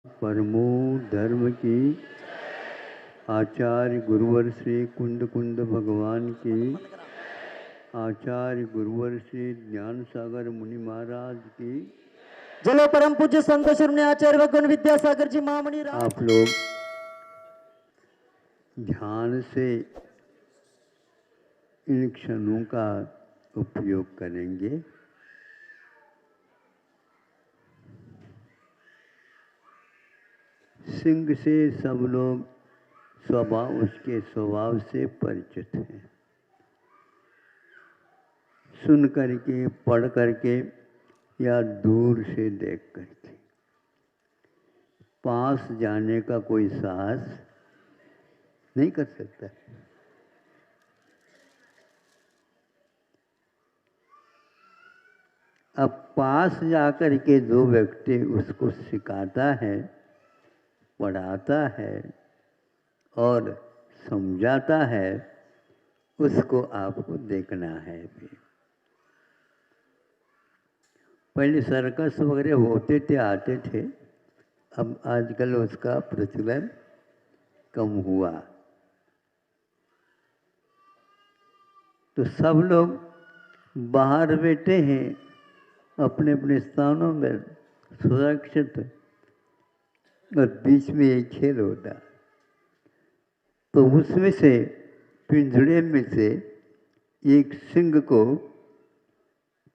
परमो धर्म की आचार्य गुरुवर श्री कुंद कुंद भगवान की आचार्य गुरुवर श्री ज्ञान सागर मुनि महाराज की जलो परम पूज्य संत शिरोमणि आचार्य भगवान विद्यासागर जी महामणि। आप लोग ध्यान से इन क्षणों का उपयोग करेंगे। सिंह से सब लोग उसके स्वभाव से परिचित हैं। सुन करके, पढ़ करके या दूर से देख करके। पास जाने का कोई साहस नहीं कर सकता। अब पास जाकर के जो व्यक्ति उसको सिखाता है, पढ़ाता है और समझाता है, उसको आपको देखना है भी। पहले सर्कस वगैरह होते थे, आते थे। अब आजकल उसका प्रचलन कम हुआ। तो सब लोग बाहर बैठे हैं अपने अपने स्थानों में सुरक्षित, और बीच में एक खेल होता। तो उसमें से पिंजड़े में से एक सिंह को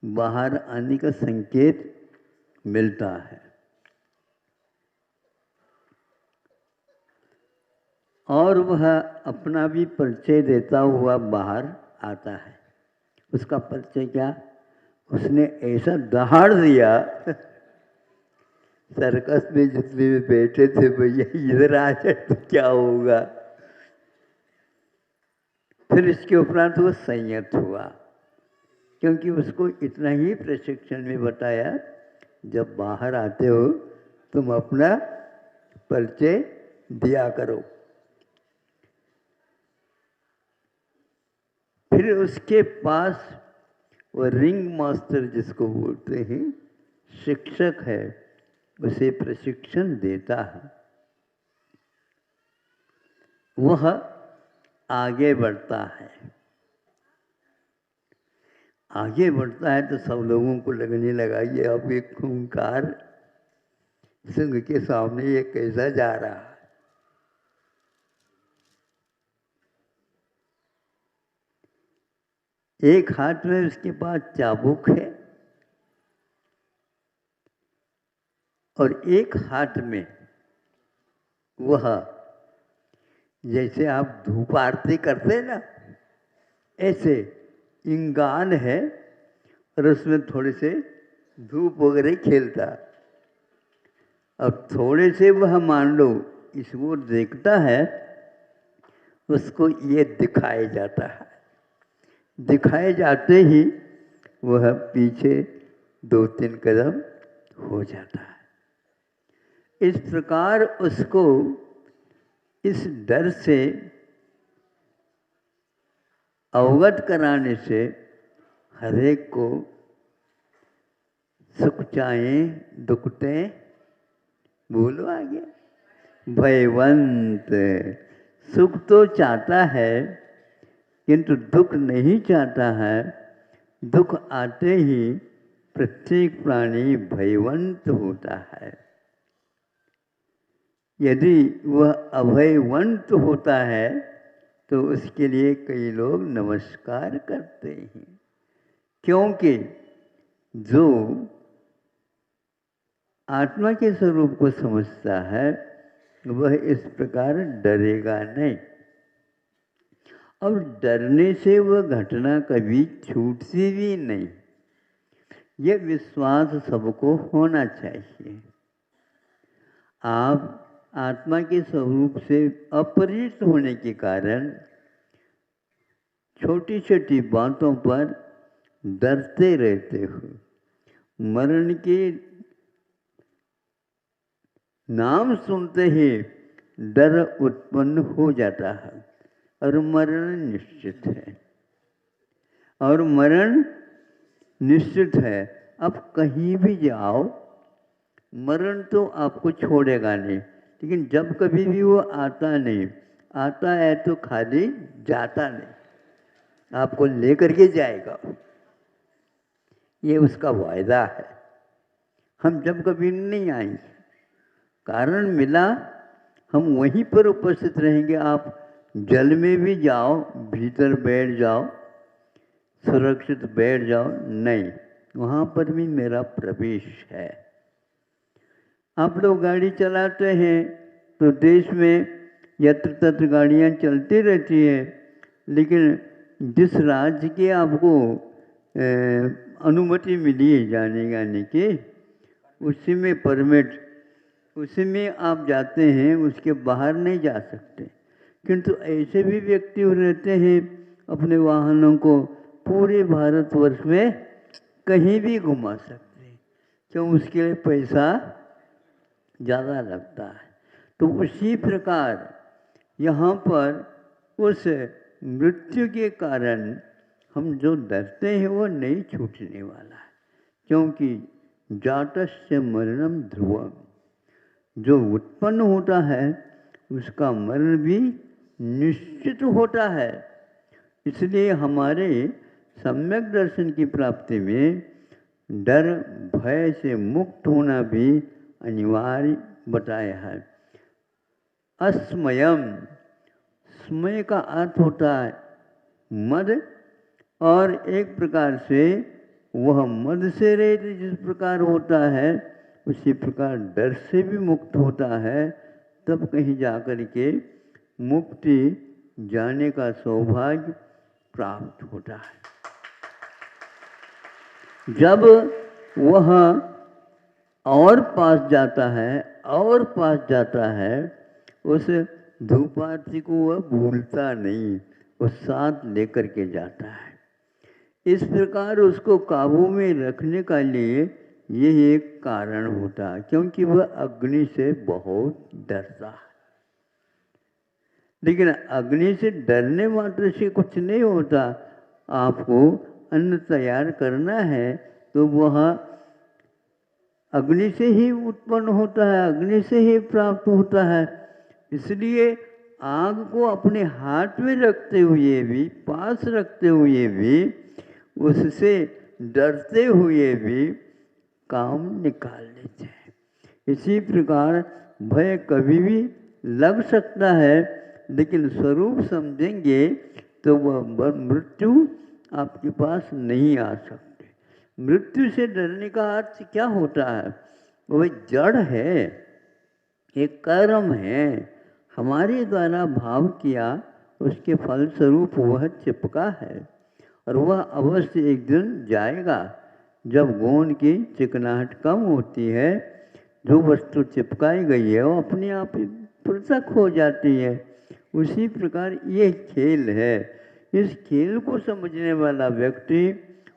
बाहर आने का संकेत मिलता है, और वह अपना भी परिचय देता हुआ बाहर आता है। उसका परिचय क्या? उसने ऐसा दहाड़ दिया सर्कस में जितने भी बैठे थे, भैया इधर आ जाए तो क्या होगा। फिर इसके उपरांत वो संयत हुआ, क्योंकि उसको इतना ही प्रशिक्षण में बताया, जब बाहर आते हो तुम अपना परिचय दिया करो। फिर उसके पास वो रिंग मास्टर जिसको बोलते हैं, शिक्षक है, उसे प्रशिक्षण देता है। वह आगे बढ़ता है। आगे बढ़ता है तो सब लोगों को लगने लगा ये अब एक खूंखार सिंह के सामने ये कैसा जा रहा है। एक हाथ में उसके पास चाबुक है और एक हाथ में वह, जैसे आप धूप आरती करते ना, ऐसे इंगान है, और उसमें थोड़े से धूप वगैरह खेलता। अब थोड़े से वह मान लो इस ओर देखता है, उसको ये दिखाया जाता है। दिखाए जाते ही वह पीछे 2-3 कदम हो जाता है। इस प्रकार उसको इस डर से अवगत कराने से हरेक को सुख चाहे दुख ते, बोलो आगे, भयवंत। सुख तो चाहता है किंतु दुख नहीं चाहता है। दुख आते ही प्रत्येक प्राणी भयवंत होता है। यदि वह अभयवंत होता है तो उसके लिए कई लोग नमस्कार करते हैं, क्योंकि जो आत्मा के स्वरूप को समझता है वह इस प्रकार डरेगा नहीं, और डरने से वह घटना कभी छूटती भी नहीं। यह विश्वास सबको होना चाहिए। आप आत्मा के स्वरूप से अपरिचित होने के कारण छोटी छोटी बातों पर डरते रहते हो। मरण के नाम सुनते ही डर उत्पन्न हो जाता है, और मरण निश्चित है। और मरण निश्चित है। अब कहीं भी जाओ, मरण तो आपको छोड़ेगा नहीं, लेकिन जब कभी भी वो आता नहीं, आता है तो खाली जाता नहीं, आपको लेकर के जाएगा। ये उसका वायदा है। हम जब कभी नहीं आएंगे, कारण मिला हम वहीं पर उपस्थित रहेंगे। आप जल में भी जाओ, भीतर बैठ जाओ, सुरक्षित बैठ जाओ, नहीं, वहाँ पर भी मेरा प्रवेश है। आप लोग गाड़ी चलाते हैं तो देश में यत्र तत्र गाड़ियाँ चलती रहती हैं, लेकिन जिस राज्य की आपको अनुमति मिली है जाने आने की, उसी में परमिट, उसी में आप जाते हैं, उसके बाहर नहीं जा सकते। किंतु ऐसे भी व्यक्ति रहते हैं अपने वाहनों को पूरे भारतवर्ष में कहीं भी घुमा सकते हैं, क्यों? उसके लिए पैसा ज़्यादा लगता है। तो उसी प्रकार यहाँ पर उस मृत्यु के कारण हम जो डरते हैं वो नहीं छूटने वाला है, क्योंकि जातस्य मरणम ध्रुवम, जो उत्पन्न होता है उसका मरण भी निश्चित होता है। इसलिए हमारे सम्यक दर्शन की प्राप्ति में डर भय से मुक्त होना भी अनिवार्य बताया है। अस्मयम, स्मय का अर्थ होता है मद, और एक प्रकार से वह मद से रहित जिस प्रकार होता है उसी प्रकार डर से भी मुक्त होता है। तब कहीं जाकर के मुक्ति जाने का सौभाग्य प्राप्त होता है। जब वह और पास जाता है, और पास जाता है, उस धूपार्थी को वह भूलता नहीं, वो साथ लेकर के जाता है। इस प्रकार उसको काबू में रखने का लिए यह एक कारण होता है, क्योंकि वह अग्नि से बहुत डरता है। लेकिन अग्नि से डरने मात्र से कुछ नहीं होता। आपको अन्न तैयार करना है तो वह अग्नि से ही उत्पन्न होता है, अग्नि से ही प्राप्त होता है। इसलिए आग को अपने हाथ में रखते हुए भी, पास रखते हुए भी, उससे डरते हुए भी काम निकाल लेते हैं। इसी प्रकार भय कभी भी लग सकता है, लेकिन स्वरूप समझेंगे तो वह मृत्यु आपके पास नहीं आ सकती। मृत्यु से डरने का अर्थ क्या होता है? वह जड़ है, एक कर्म है, हमारे द्वारा भाव किया उसके फलस्वरूप वह चिपका है, और वह अवश्य एक दिन जाएगा। जब गोंद की चिकनाहट कम होती है, जो वस्तु चिपकाई गई है वो अपने आप ही पृथक हो जाती है। उसी प्रकार ये खेल है। इस खेल को समझने वाला व्यक्ति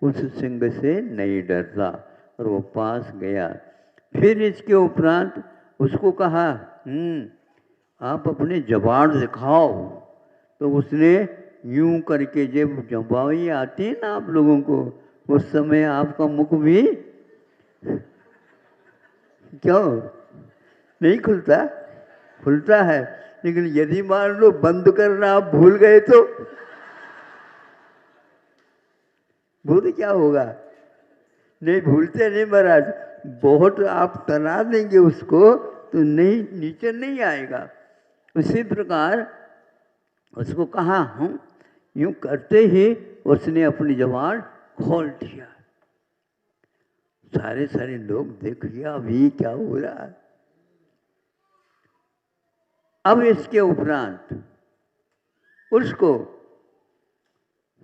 उस सिंह से नहीं डरता, और वो पास गया। फिर इसके उपरांत उसको कहा, आप अपने जबाड़ दिखाओ। तो उसने यूं करके, जब जबाई आती है ना आप लोगों को, उस समय आपका मुख भी क्यों नहीं खुलता? खुलता है। लेकिन यदि मान लो बंद करना आप भूल गए तो भूल क्या होगा? नहीं भूलते नहीं महाराज, बहुत आप तना देंगे उसको तो नहीं, नीचे नहीं आएगा। उसी प्रकार उसको कहा, हम यूं करते ही उसने अपनी जबान खोल दिया। सारे लोग देख लिया अभी क्या हो रहा है। अब इसके उपरांत उसको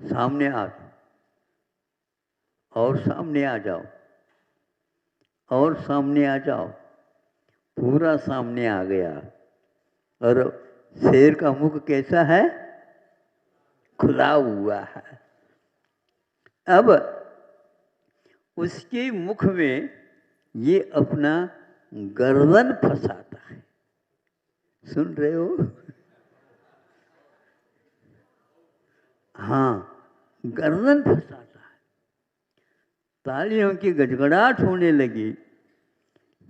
सामने आ, और सामने आ जाओ, और सामने आ जाओ। पूरा सामने आ गया। और शेर का मुख कैसा है? खुला हुआ है। अब उसके मुख में ये अपना गर्दन फंसाता है। सुन रहे हो? हाँ, गर्दन फंसाता है। तालियों की गड़गड़ाहट होने लगी।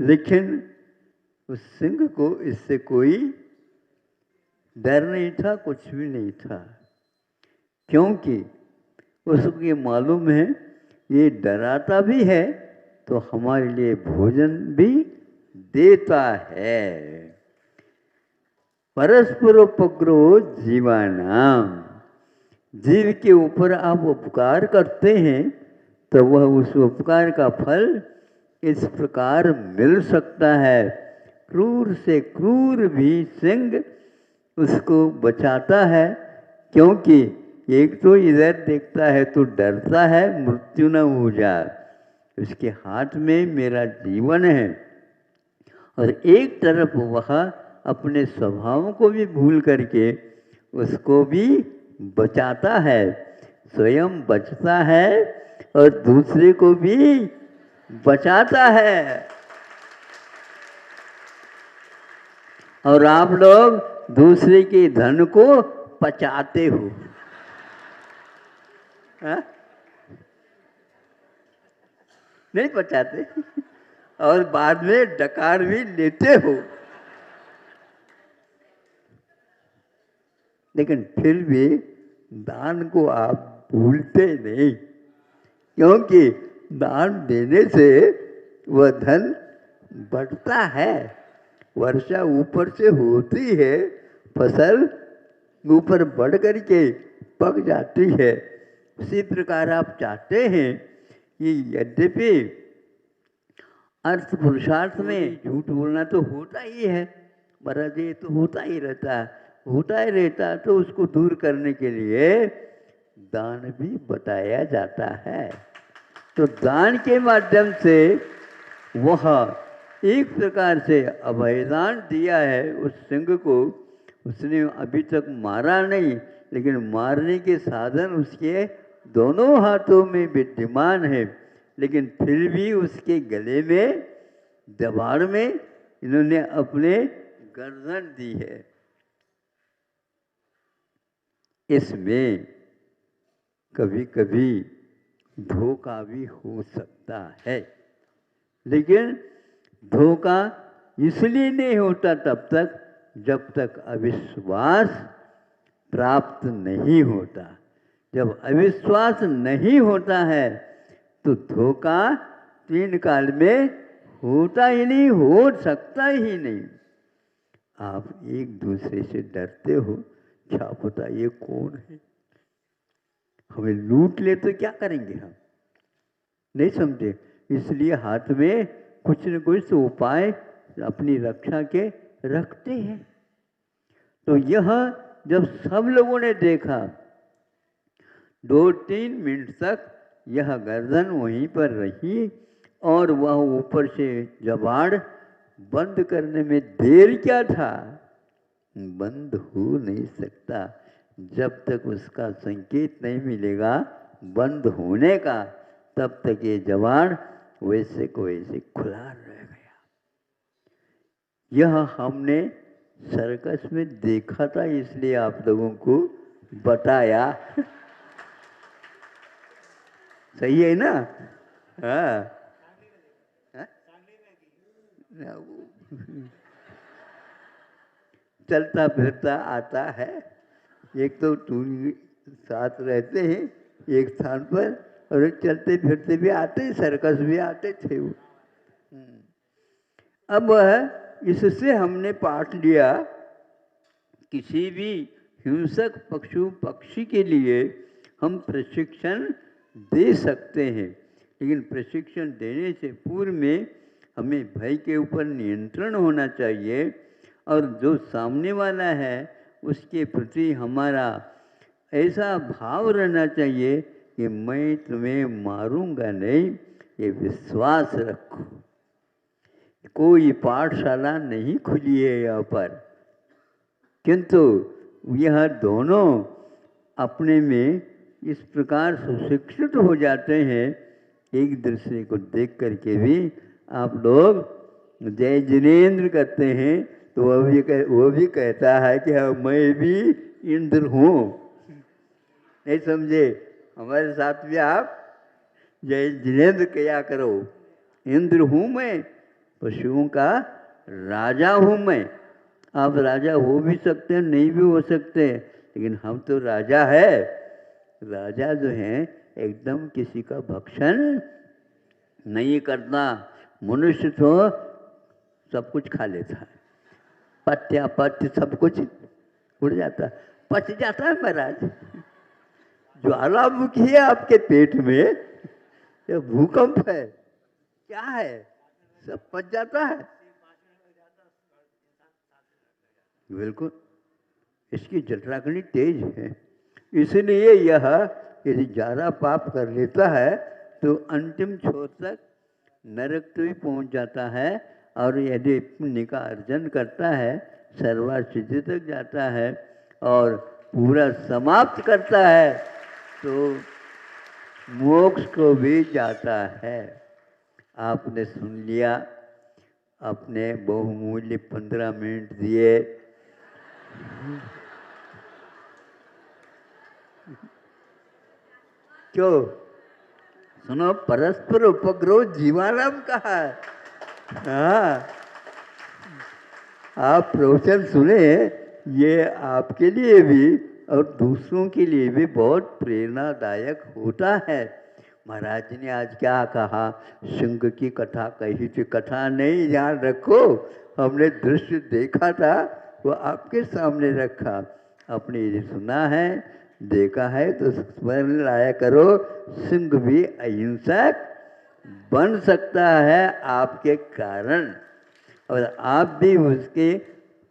लेकिन उस सिंह को इससे कोई डर नहीं था, कुछ भी नहीं था, क्योंकि उसको ये मालूम है ये डराता भी है तो हमारे लिए भोजन भी देता है। परस्परोपग्रहो जीवानाम, जीव के ऊपर आप उपकार करते हैं तो वह उस उपकार का फल इस प्रकार मिल सकता है। क्रूर से क्रूर भी सिंह उसको बचाता है, क्योंकि एक तो इधर देखता है तो डरता है मृत्यु न हो जाए, उसके हाथ में मेरा जीवन है, और एक तरफ वह अपने स्वभाव को भी भूल करके उसको भी बचाता है, स्वयं बचता है और दूसरे को भी बचाता है। और आप लोग दूसरे के धन को पचाते हो, हाँ? नहीं पचाते और बाद में डकार भी लेते हो, लेकिन फिर भी दान को आप भूलते नहीं, क्योंकि दान देने से वह धन बढ़ता है। वर्षा ऊपर से होती है, फसल ऊपर बढ़ करके पक जाती है। उसी प्रकार आप चाहते हैं कि यद्यपि अर्थ पुरुषार्थ में झूठ बोलना तो होता ही है, महाराज ये तो होता ही रहता है, तो उसको दूर करने के लिए दान भी बताया जाता है। तो दान के माध्यम से वह एक प्रकार से अभयदान दिया है उस सिंह को। उसने अभी तक मारा नहीं, लेकिन मारने के साधन उसके दोनों हाथों में विद्यमान है, लेकिन फिर भी उसके गले में दबाड़ में इन्होंने अपने गर्दन दी है। इसमें कभी कभी धोखा भी हो सकता है, लेकिन धोखा इसलिए नहीं होता तब तक जब तक अविश्वास प्राप्त नहीं होता। जब अविश्वास नहीं होता है तो धोखा तीन काल में होता ही नहीं, हो सकता ही नहीं। आप एक दूसरे से डरते हो, क्या पता ये कौन है, हमें लूट ले तो क्या करेंगे हम, नहीं समझे, इसलिए हाथ में कुछ न कुछ उपाय अपनी रक्षा के रखते हैं। तो यह जब सब लोगों ने देखा 2-3 मिनट तक यह गर्दन वहीं पर रही, और वह ऊपर से जबाड़ बंद करने में देर क्या था, बंद हो नहीं सकता जब तक उसका संकेत नहीं मिलेगा बंद होने का, तब तक ये जबाड़ वैसे को वैसे खुला रह गया। यह हमने सर्कस में देखा था, इसलिए आप लोगों को बताया। सही है ना? हाँ, चलता फिरता आता है, एक तो तुम साथ रहते हैं एक स्थान पर, और एक चलते फिरते भी आते, सर्कस भी आते थे वो। अब इससे हमने पाठ लिया, किसी भी हिंसक पशु पक्षी के लिए हम प्रशिक्षण दे सकते हैं, लेकिन प्रशिक्षण देने से पूर्व में हमें भय के ऊपर नियंत्रण होना चाहिए, और जो सामने वाला है उसके प्रति हमारा ऐसा भाव रहना चाहिए कि मैं तुम्हें मारूंगा नहीं, ये विश्वास रखो। कोई पाठशाला नहीं खुली है यहाँ पर, किंतु यह दोनों अपने में इस प्रकार सुशिक्षित हो जाते हैं, एक दूसरे को देख करके भी आप लोग जय जिनेन्द्र करते हैं, तो वो भी कहता है कि हाँ मैं भी इंद्र हूँ, नहीं समझे, हमारे साथ भी आप जय जिनेन्द्र किया करो, इंद्र हूँ मैं, पशुओं का राजा हूँ मैं। आप राजा हो भी सकते हैं, नहीं भी हो सकते, लेकिन हम तो राजा है। राजा जो है एकदम किसी का भक्षण नहीं करता। मनुष्य तो सब कुछ खा लेता है, पत्या पत्य सब कुछ उड़ जाता है, पच जाता है महाराज। ज्वालामुखी है आपके पेट में, ये भूकंप है, क्या है, सब पच जाता है। बिल्कुल, इसकी जठराग्नि तेज है, इसलिए यह यदि ज़्यादा पाप कर लेता है तो अंतिम छोर तक नरक तो ही पहुँच जाता है, और यदि पुण्य का अर्जन करता है सर्वार्थ सिद्धि तक जाता है और पूरा समाप्त करता है तो मोक्ष को भी जाता है। आपने सुन लिया, अपने बहुमूल्य 15 मिनट दिए। क्यों? सुनो, परस्पर उपग्रह जीवाराम कहा है। हाँ, आप प्रवचन सुने, ये आपके लिए भी और दूसरों के लिए भी बहुत प्रेरणादायक होता है। महाराज ने आज क्या कहा, सिंह की कथा कही थी, कथा नहीं, ध्यान रखो, हमने दृश्य देखा था वो आपके सामने रखा। आपने यदि सुना है, देखा है तो स्मरण लाया करो, सिंह भी अहिंसक बन सकता है आपके कारण, और आप भी उसके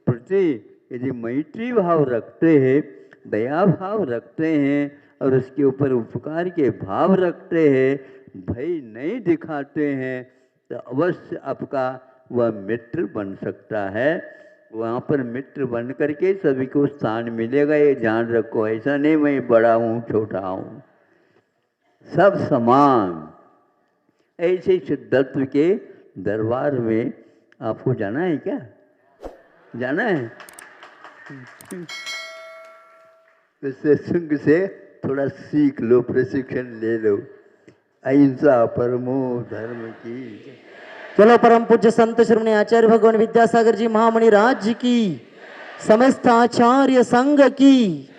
प्रति यदि मैत्री भाव रखते हैं, दया भाव रखते हैं और उसके ऊपर उपकार के भाव रखते हैं, भय नहीं दिखाते हैं, तो अवश्य आपका वह मित्र बन सकता है। वहाँ पर मित्र बन करके सभी को स्थान मिलेगा, ये ध्यान रखो। ऐसा नहीं मैं बड़ा हूँ छोटा हूँ, सब समान। ऐसे सिद्धत्व के दरबार में आपको जाना है क्या? जाना है? इससे सिंह से थोड़ा सीख लो, प्रशिक्षण ले लो। अहिंसा परमो धर्म की। चलो परम पूज्य संत श्रमणी आचार्य भगवान विद्यासागर जी महामणि राज्य की, समस्त आचार्य संघ की।